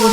Hey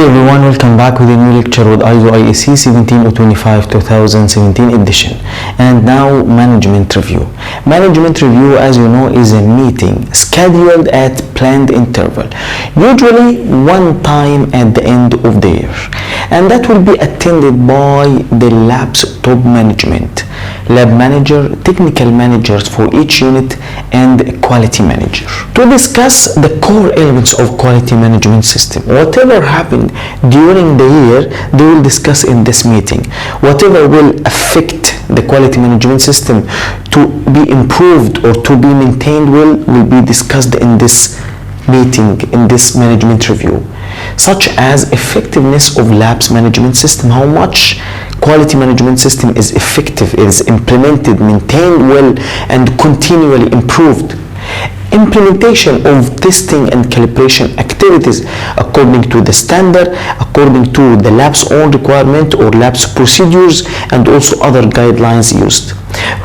everyone, welcome back with a new lecture with ISO IEC 17025 2017 edition. And now management review. Management review, as you know, is a meeting scheduled at planned interval, usually one time at the end of the year, and that will be attended by the lab's top management, lab manager, technical managers for each unit, and quality manager, to discuss the core elements of quality management system. Whatever happened during the year, they will discuss in this meeting. Whatever will affect the quality management system to be improved or to be maintained will be discussed in this meeting, in this management review, such as effectiveness of labs management system, how much quality management system is effective, is implemented, maintained well, and continually improved. Implementation of testing and calibration activities according to the standard, according to the lab's own requirement or lab's procedures, and also other guidelines used.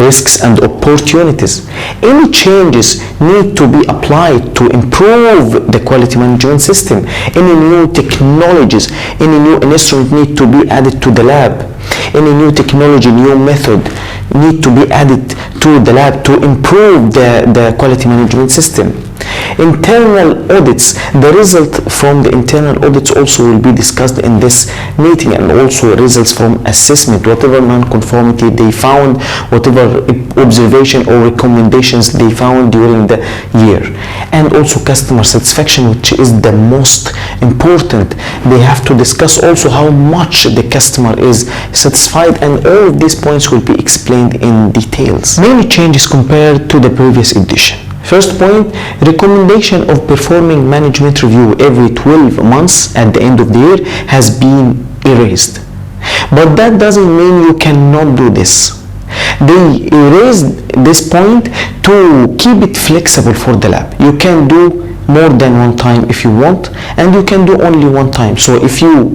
Risks and opportunities. Any changes need to be applied to improve the quality management system. Any new technologies, any new instrument need to be added to the lab. Any new technology, new method need to be added to the lab to improve the quality management system. Internal audits. The result from the internal audits also will be discussed in this meeting, and also results from assessment, whatever non-conformity they found, whatever observation or recommendations they found during the year. And also customer satisfaction, which is the most important. They have to discuss also how much the customer is satisfied, and all of these points will be explained in details. Many changes compared to the previous edition. First point, recommendation of performing management review every 12 months at the end of the year has been erased. But that doesn't mean you cannot do this. They erased this point to keep it flexible for the lab. You can do more than one time if you want, and you can do only one time. So if you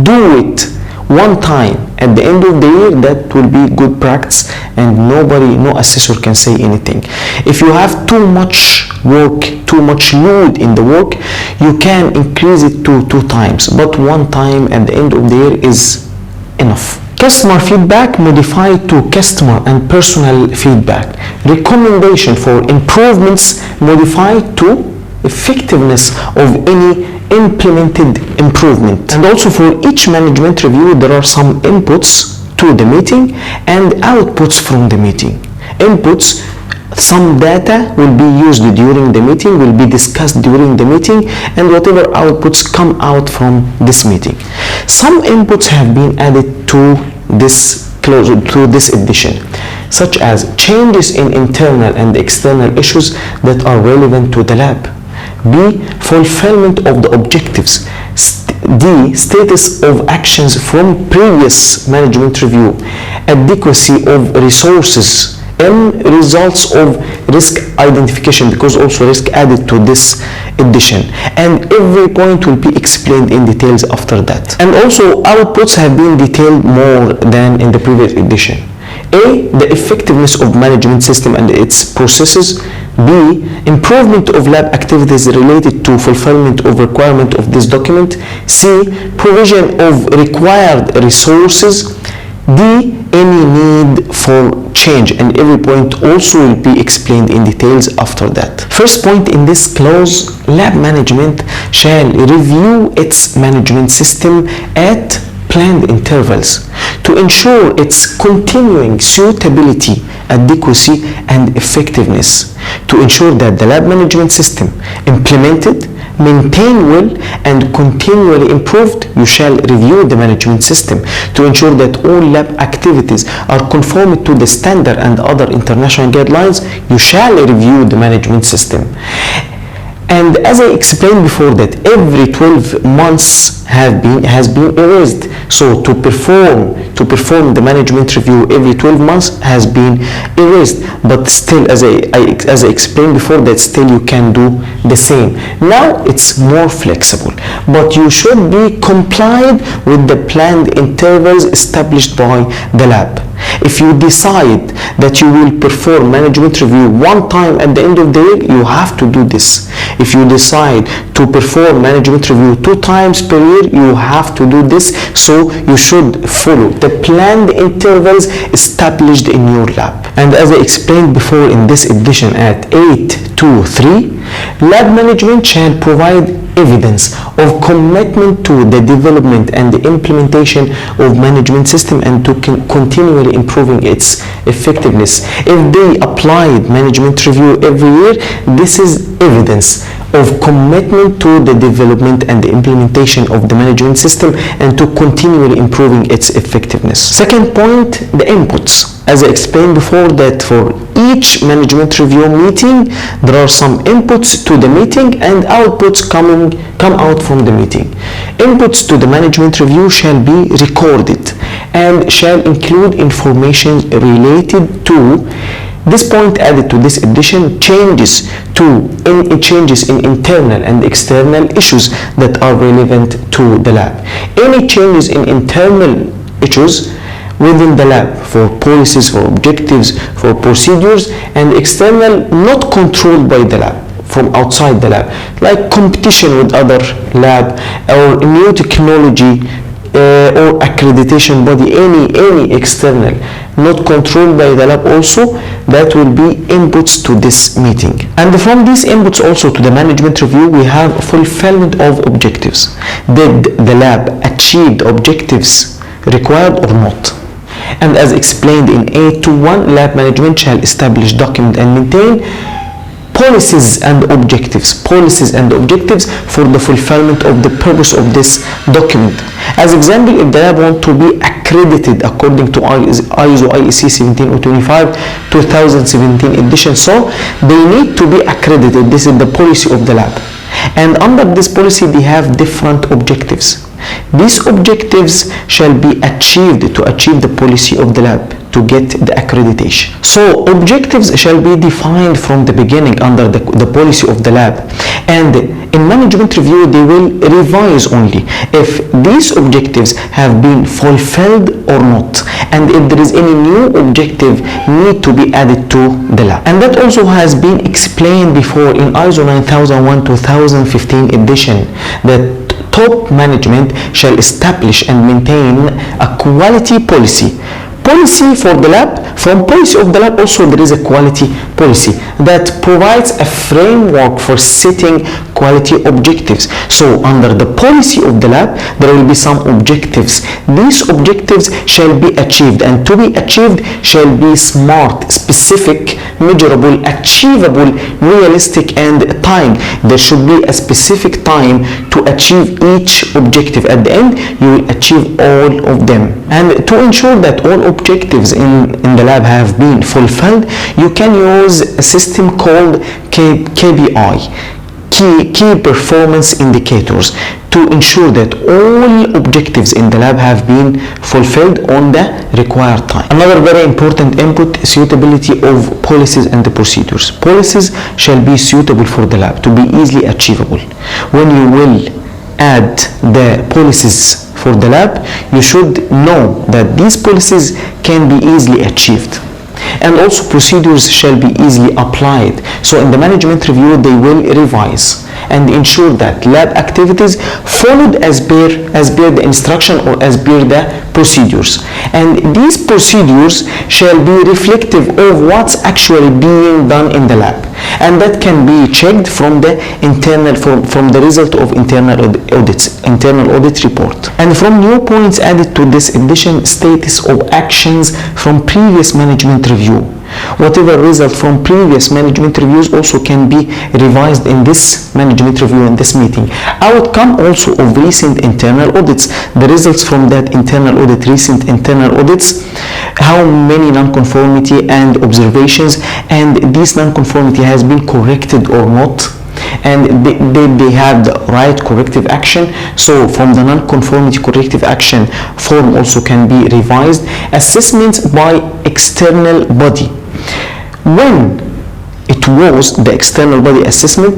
do it one time at the end of the year, that will be good practice, and no assessor can say anything. If you have too much work, too much load in the work, you can increase it to 2 times, but 1 time at the end of the year is enough. Customer feedback modified to customer and personal feedback. Recommendation for improvements modified to effectiveness of any implemented improvement. And also for each management review, there are some inputs to the meeting and outputs from the meeting. Inputs, some data will be used during the meeting, will be discussed during the meeting, and whatever outputs come out from this meeting. Some inputs have been added to this edition, such as changes in internal and external issues that are relevant to the lab. B. Fulfillment of the objectives. D. Status of actions from previous management review. Adequacy of resources. M. Results of risk identification, because also risk added to this edition, and every point will be explained in details after that. And also outputs have been detailed more than in the previous edition. A. The effectiveness of management system and its processes. B. Improvement of lab activities related to fulfillment of requirement of this document. C. Provision of required resources. D. Any need for change, and every point also will be explained in details after that. First point in this clause, lab management shall review its management system at planned intervals to ensure its continuing suitability, adequacy, and effectiveness. To ensure that the lab management system implemented, maintained well, and continually improved, you shall review the management system to ensure that all lab activities are conformed to the standard and other international guidelines. You shall review the management system. And as I explained before, that every 12 months has been erased. So to perform the management review every 12 months has been erased, but still, as I explained before, that still you can do the same. Now it's more flexible, but you should be complied with the planned intervals established by the lab. If you decide that you will perform management review one time at the end of the year, you have to do this. If you decide to perform management review 2 times per year, you have to do this. So you should follow the planned intervals established in your lab. And as I explained before in this edition at 8.2.3, lab management shall provide evidence of commitment to the development and the implementation of management system and to continually improving its effectiveness. If they applied management review every year, this is evidence of commitment to the development and the implementation of the management system and to continually improving its effectiveness. Second point, the inputs. As I explained before, that for each management review meeting, there are some inputs to the meeting and outputs come out from the meeting. Inputs to the management review shall be recorded and shall include information related to this point. Added to this edition, changes in internal and external issues that are relevant to the lab. Any changes in internal issues within the lab for policies, for objectives, for procedures, and external not controlled by the lab, from outside the lab, like competition with other lab or new technology or accreditation body, any external not controlled by the lab, also that will be inputs to this meeting. And from these inputs also to the management review, we have fulfillment of objectives. Did the lab achieve the objectives required or not? And as explained in 8.2.1, lab management shall establish, document and maintain policies and objectives for the fulfillment of the purpose of this document. As example, if the lab want to be accredited according to ISO IEC 17025 2017 edition, so they need to be accredited. This is the policy of the lab, and under this policy they have different objectives. These objectives shall be achieved to achieve the policy of the lab to get the accreditation. So objectives shall be defined from the beginning under the policy of the lab, and in management review they will revise only if these objectives have been fulfilled or not, and if there is any new objective need to be added to the lab. And that also has been explained before in ISO 9001 2015 edition, that top management shall establish and maintain a quality policy for the lab. From policy of the lab also there is a quality policy that provides a framework for setting quality objectives. So under the policy of the lab there will be some objectives. These objectives shall be achieved, and to be achieved shall be smart, specific, measurable, achievable, realistic, and time. There should be a specific time to achieve each objective. At the end you will achieve all of them. And to ensure that all objectives in the lab have been fulfilled, you can use a system called KPI, key performance indicators, to ensure that all objectives in the lab have been fulfilled on the required time. Another very important input, suitability of policies and the procedures. Policies shall be suitable for the lab to be easily achievable. When you will add the policies for the lab, you should know that these policies can be easily achieved, and also procedures shall be easily applied. So in the management review they will revise and ensure that lab activities followed as per the instruction or as per the procedures, and these procedures shall be reflective of what's actually being done in the lab, and that can be checked from the result of internal audit report. And from new points added to this edition, status of actions from previous management review. Whatever result from previous management reviews also can be revised in this management review, in this meeting. Outcome also of recent internal audits, the results from that recent internal audits, how many non-conformity and observations, and this non-conformity has been corrected or not, and they have the right corrective action. So from the non-conformity corrective action form also can be revised. Assessments by external body. When it was the external body assessment,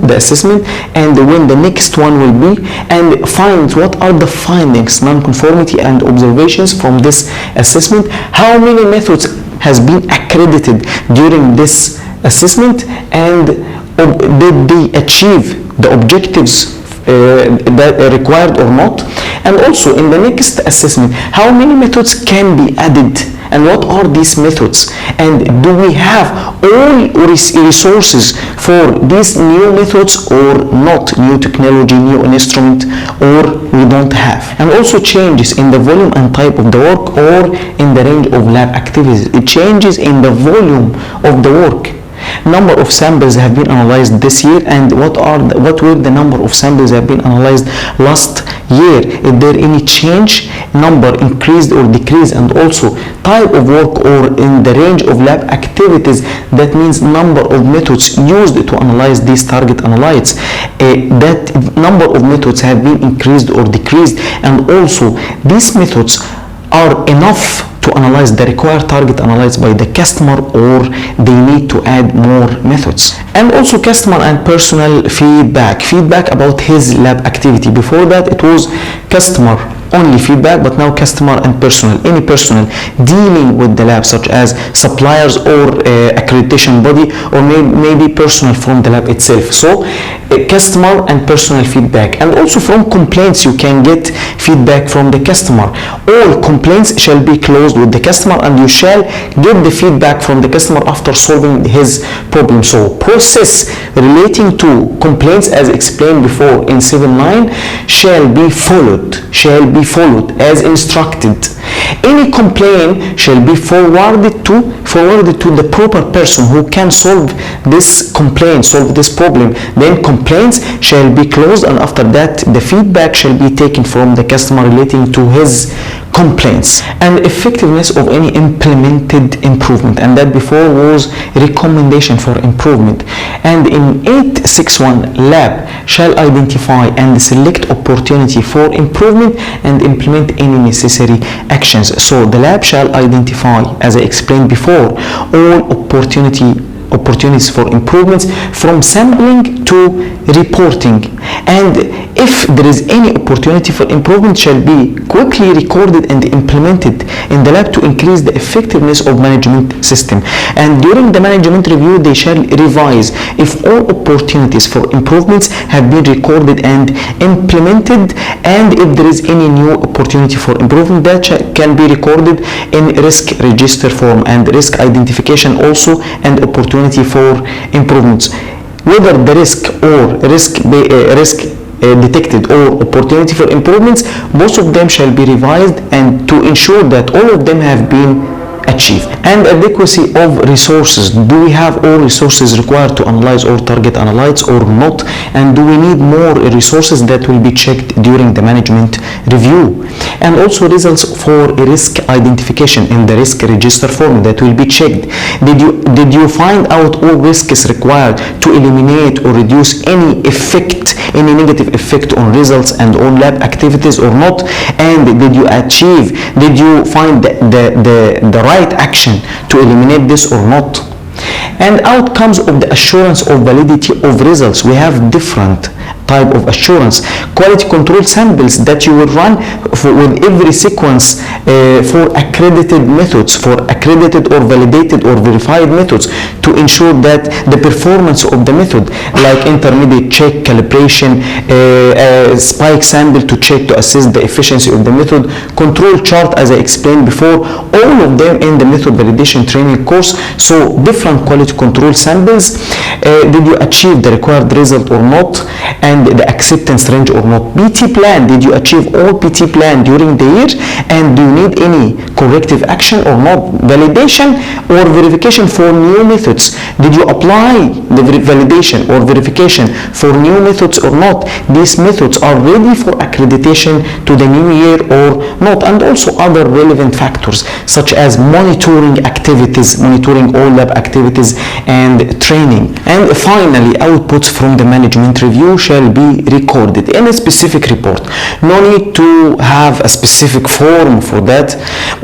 and when the next one will be, and finds what are the findings, non-conformity and observations from this assessment, how many methods has been accredited during this assessment, and did they achieve the objectives that are required or not. And also in the next assessment, how many methods can be added, and what are these methods, and do we have all resources for these new methods or not, new technology, new instrument, or we don't have. And also changes in the volume and type of the work or in the range of lab activities. It changes in the volume of the work. Number of samples have been analyzed this year, and what were the number of samples have been analyzed last year. Is there any change, number increased or decreased, and also type of work or in the range of lab activities. That means number of methods used to analyze these target analytes. That number of methods have been increased or decreased, and also these methods are enough to analyze the required target analytes by the customer, or they need to add more methods. And also customer and personal feedback about his lab activity. Before that it was customer only feedback, but now customer and personal, any personal dealing with the lab, such as suppliers or accreditation body, or maybe personal from the lab itself. So customer and personal feedback. And also from complaints you can get feedback from the customer. All complaints shall be closed with the customer, and you shall get the feedback from the customer after solving his problem. So process relating to complaints, as explained before in 7.9, shall be followed as instructed. Any complaint shall be forwarded to the proper person who can solve this complaint, solve this problem. Then complaints shall be closed, and after that the feedback shall be taken from the customer relating to his complaints. And effectiveness of any implemented improvement, and that before was recommendation for improvement. And in 8.6.1, lab shall identify and select opportunity for improvement and implement any necessary actions. So the lab shall identify, as I explained before, all opportunities for improvements from sampling to reporting, and if there is any opportunity for improvement shall be quickly recorded and implemented in the lab to increase the effectiveness of management system. And during the management review they shall revise if all opportunities for improvements have been recorded and implemented, and if there is any new opportunity for improvement that can be recorded in risk register form, and risk identification also, and opportunity for improvements. Whether the risk detected or opportunity for improvements, most of them shall be revised, and to ensure that all of them have been achieved. And adequacy of resources. Do we have all resources required to analyze all target analytes or not? And do we need more resources? That will be checked during the management review. And also results for risk identification in the risk register form, that will be checked. Did you find out all risks required to eliminate or reduce any negative effect on results and on lab activities or not? And did you find the right action to eliminate this or not? And outcomes of the assurance of validity of results. We have different type of assurance. Quality control samples that you will run with every sequence for accredited methods, for accredited or validated or verified methods, to ensure that the performance of the method, like intermediate check, calibration, spike sample to check to assess the efficiency of the method, control chart, as I explained before, all of them in the method validation training course. So different quality control samples. Did you achieve the required result or not? and the acceptance range or not. PT plan, did you achieve all PT plan during the year, and do you need any corrective action or not? Validation or verification for new methods, did you apply the validation or verification for new methods or not? These methods are ready for accreditation to the new year or not, and also other relevant factors such as monitoring activities, monitoring all lab activities and training. And finally, outputs from the management review shall be recorded in a specific report. No need to have a specific form for that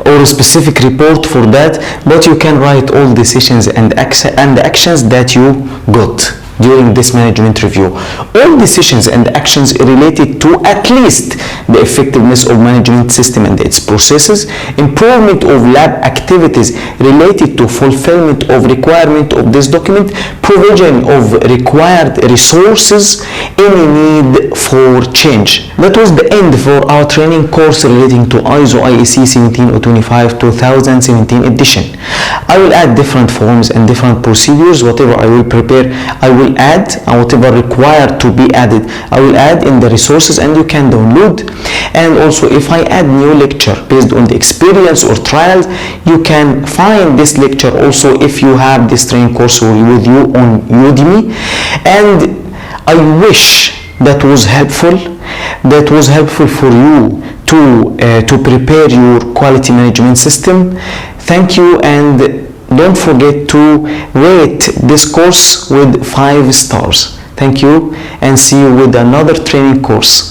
or a specific report for that, but you can write all decisions and actions that you got during this management review. All decisions and actions related to at least the effectiveness of management system and its processes, improvement of lab activities related to fulfillment of requirement of this document, provision of required resources, any need for change. That was the end for our training course relating to ISO IEC 17025 2017 edition. I will add different forms and different procedures. Whatever I will prepare, I will add, and whatever required to be added, I will add in the resources, and you can download. And also, if I add new lecture based on the experience or trials, you can find this lecture also if you have this training course with you on Udemy. And I wish that was helpful for you to prepare your quality management system. Thank you, and don't forget to rate this course with 5 stars. Thank you, and see you with another training course.